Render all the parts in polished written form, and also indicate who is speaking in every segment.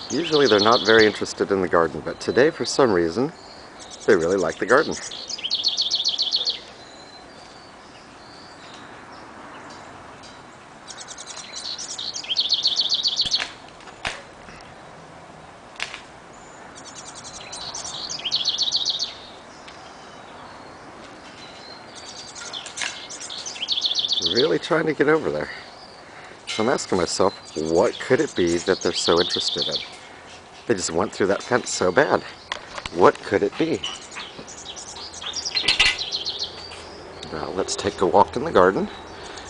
Speaker 1: Usually they're not very interested in the garden, but today for some reason they really like the garden. Really trying to get over there. So I'm asking myself, what could it be that they're so interested in? They just went through that fence so bad. What could it be? Now let's take a walk in the garden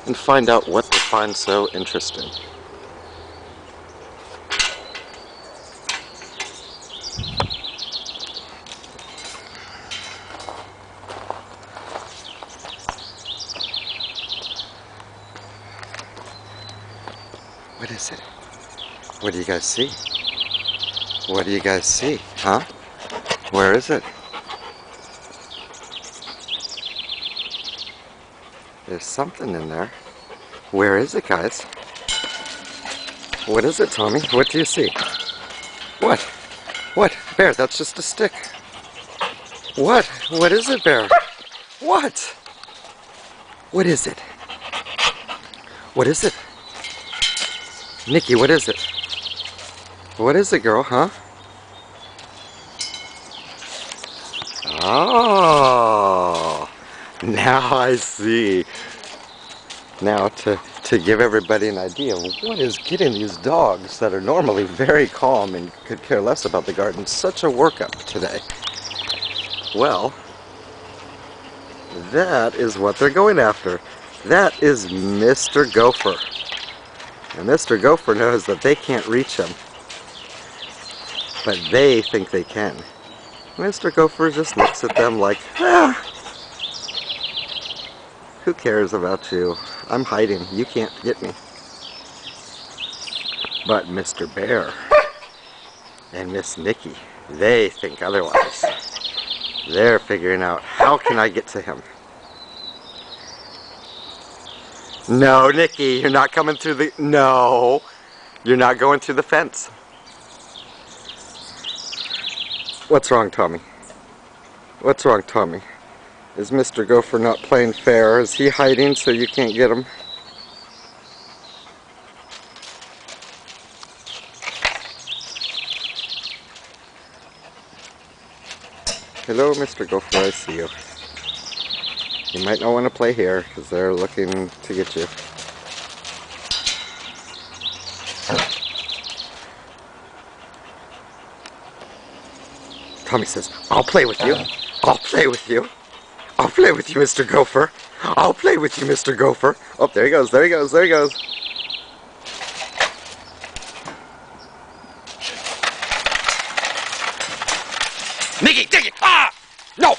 Speaker 1: and find out what they find so interesting. What is it? What do you guys see? What do you guys see? Huh? Where is it? There's something in there. Where is it, guys? What is it, Tommy? What do you see? What? What? Bear, that's just a stick. What? What is it, Bear? What? What is it? What is it? Nikki, what is it? What is it, girl, huh? Oh, now I see. Now to give everybody an idea of what is getting these dogs that are normally very calm and could care less about the garden such a workup today. Well, that is what they're going after. That is Mr. Gopher. And Mr. Gopher knows that they can't reach him, but they think they can. Mr. Gopher just looks at them like, who cares about you? I'm hiding. You can't get me. But Mr. Bear and Miss Nikki, they think otherwise. They're figuring out, how can I get to him? No, Nikki, you're not coming through the... No, you're not going through the fence. What's wrong, Tommy? What's wrong, Tommy? Is Mr. Gopher not playing fair? Is he hiding so you can't get him? Hello, Mr. Gopher, I see you. You might not want to play here because they're looking to get you. Tommy says, I'll play with you. I'll play with you. I'll play with you, Mr. Gopher. I'll play with you, Mr. Gopher. Oh, there he goes, there he goes, there he goes. Nikki, Nikki, ah! No!